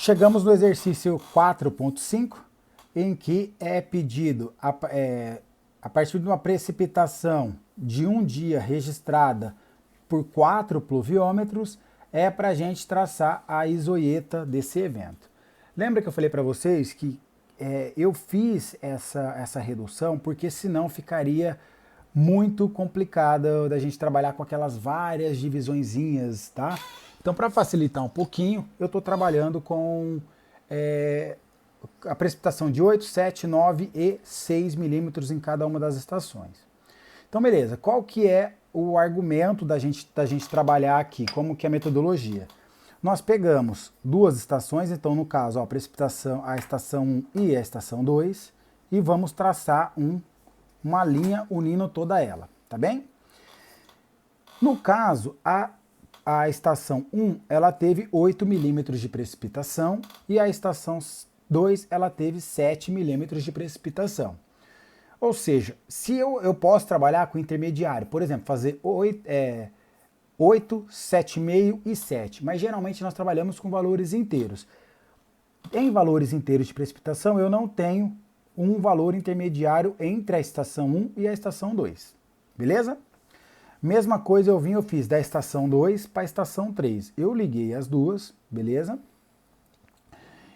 Chegamos no exercício 4.5, em que é pedido, a partir de uma precipitação de um dia registrada por 4 pluviômetros, é para a gente traçar a isoieta desse evento. Lembra que eu falei para vocês que eu fiz essa redução porque senão ficaria muito complicada da gente trabalhar com aquelas várias divisõezinhas, tá? Então, para facilitar um pouquinho, eu estou trabalhando com a precipitação de 8, 7, 9 e 6 milímetros em cada uma das estações. Então, beleza. Qual que é o argumento da gente trabalhar aqui? Como que é a metodologia? Nós pegamos duas estações, então no caso a precipitação, a estação 1 e a estação 2, e vamos traçar uma linha unindo toda ela, tá bem? No caso, a estação 1 ela teve 8 milímetros de precipitação e a estação 2 ela teve 7 milímetros de precipitação. Ou seja, se eu posso trabalhar com intermediário, por exemplo, fazer 8, 7,5 e 7, mas geralmente nós trabalhamos com valores inteiros. Em valores inteiros de precipitação, eu não tenho um valor intermediário entre a estação 1 e a estação 2, beleza? Mesma coisa eu fiz da estação 2 para a estação 3. Eu liguei as duas, beleza?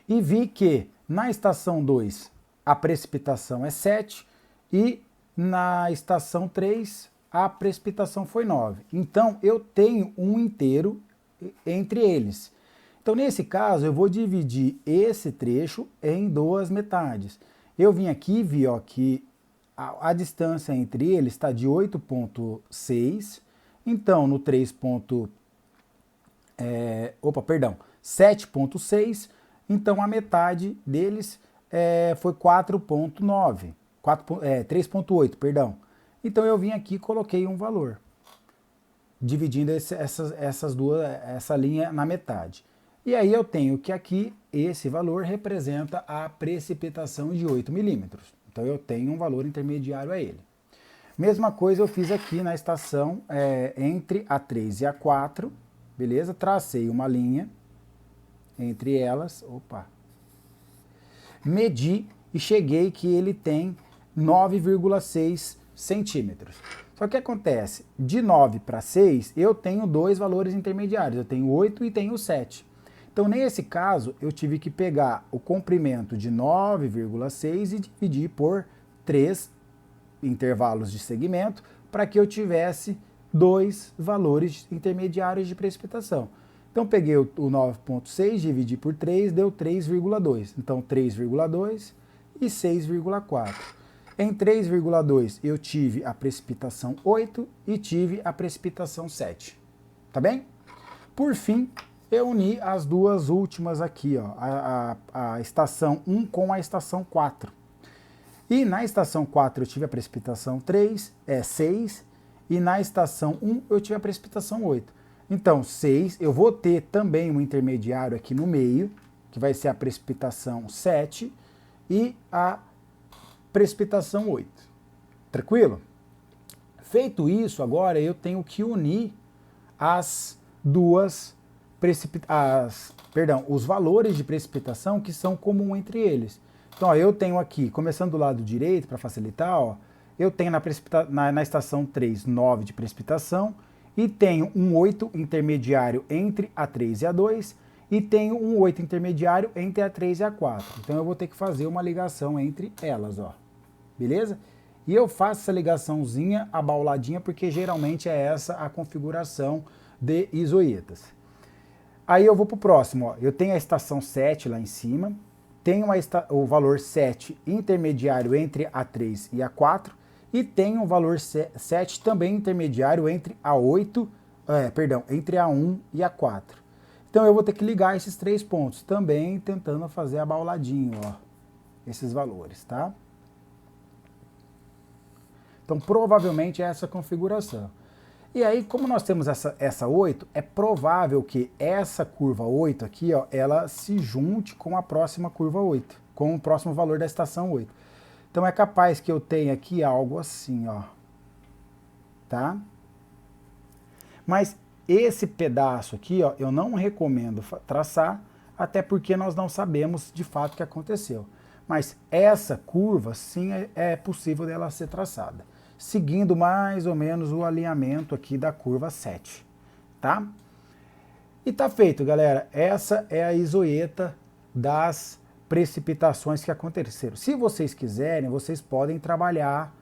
E vi que na estação 2 a precipitação é 7 e na estação 3 a precipitação foi 9. Então eu tenho um inteiro entre eles. Então nesse caso eu vou dividir esse trecho em duas metades. Eu vim aqui e vi ó, que a distância entre eles está de 8,6. Então no 7,6, então a metade deles foi 4,9. 3,8, perdão. Então eu vim aqui e coloquei um valor, dividindo essa linha na metade. E aí eu tenho que aqui esse valor representa a precipitação de 8 milímetros. Então eu tenho um valor intermediário a ele. Mesma coisa eu fiz aqui na estação entre a 3 e a 4, beleza? Tracei uma linha entre elas, medi e cheguei que ele tem 9,6 centímetros. Só que acontece, de 9 para 6, eu tenho dois valores intermediários, eu tenho 8 e tenho 7. Então, nesse caso, eu tive que pegar o comprimento de 9,6 e dividir por 3 intervalos de segmento para que eu tivesse dois valores intermediários de precipitação. Então, peguei o 9,6, dividi por 3, deu 3,2. Então, 3,2 e 6,4. Em 3,2 eu tive a precipitação 8 e tive a precipitação 7. Tá bem? Por fim, eu uni as duas últimas aqui, ó, a estação 1 com a estação 4. E na estação 4 eu tive a precipitação 6, e na estação 1 eu tive a precipitação 8. Então, 6, eu vou ter também um intermediário aqui no meio, que vai ser a precipitação 7 e a precipitação 8. Tranquilo? Feito isso, agora eu tenho que unir os valores de precipitação que são comuns entre eles. Então, ó, eu tenho aqui, começando do lado direito, para facilitar, ó, eu tenho na estação 3, 9 de precipitação, e tenho um 8 intermediário entre a 3 e a 2, e tenho um 8 intermediário entre a 3 e a 4. Então eu vou ter que fazer uma ligação entre elas, ó. Beleza? E eu faço essa ligaçãozinha abauladinha porque geralmente é essa a configuração de isoietas. Aí eu vou para o próximo, ó. Eu tenho a estação 7 lá em cima, tenho o valor 7 intermediário entre a 3 e a 4, e tenho o valor 7 também intermediário entre a 8, entre a 1 e a 4. Então eu vou ter que ligar esses três pontos, também tentando fazer abauladinho, ó, esses valores, tá? Então provavelmente é essa configuração. E aí, como nós temos essa 8, é provável que essa curva 8 aqui, ó, ela se junte com a próxima curva 8, com o próximo valor da estação 8. Então é capaz que eu tenha aqui algo assim, ó, tá? Mas esse pedaço aqui, ó, eu não recomendo traçar, até porque nós não sabemos de fato o que aconteceu. Mas essa curva, sim, é possível dela ser traçada, seguindo mais ou menos o alinhamento aqui da curva 7, tá? E tá feito, galera. Essa é a isoeta das precipitações que aconteceram. Se vocês quiserem, vocês podem trabalhar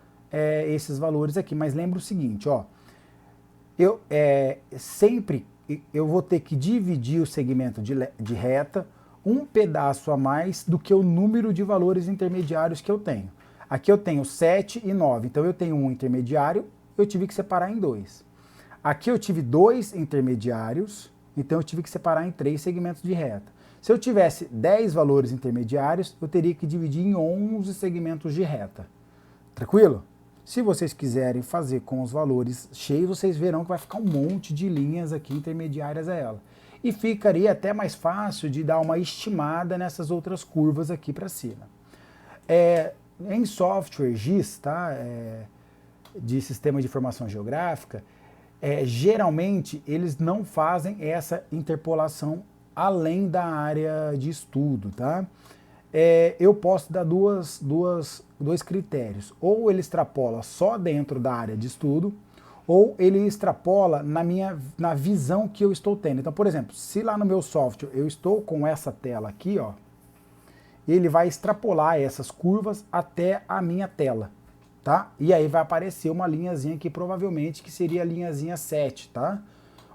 esses valores aqui, mas lembra o seguinte, ó, sempre eu vou ter que dividir o segmento de reta um pedaço a mais do que o número de valores intermediários que eu tenho. Aqui eu tenho 7 e 9, então eu tenho um intermediário, eu tive que separar em 2. Aqui eu tive 2 intermediários, então eu tive que separar em 3 segmentos de reta. Se eu tivesse 10 valores intermediários, eu teria que dividir em 11 segmentos de reta. Tranquilo? Se vocês quiserem fazer com os valores cheios, vocês verão que vai ficar um monte de linhas aqui intermediárias a ela. E ficaria até mais fácil de dar uma estimada nessas outras curvas aqui para cima. Em software GIS, tá? De Sistema de Informação Geográfica, geralmente eles não fazem essa interpolação além da área de estudo, tá? Eu posso dar dois critérios. Ou ele extrapola só dentro da área de estudo, ou ele extrapola na visão que eu estou tendo. Então, por exemplo, se lá no meu software eu estou com essa tela aqui, ó, ele vai extrapolar essas curvas até a minha tela, tá? E aí vai aparecer uma linhazinha aqui, provavelmente, que seria a linhazinha 7, tá?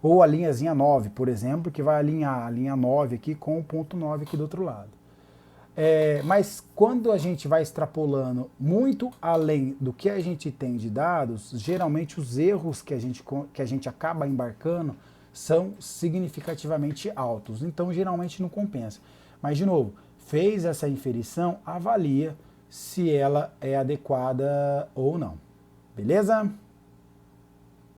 Ou a linhazinha 9, por exemplo, que vai alinhar a linha 9 aqui com o ponto 9 aqui do outro lado. Mas quando a gente vai extrapolando muito além do que a gente tem de dados, geralmente os erros que a gente acaba embarcando são significativamente altos. Então, geralmente não compensa. Mas, de novo, fez essa inferição, avalia se ela é adequada ou não. Beleza?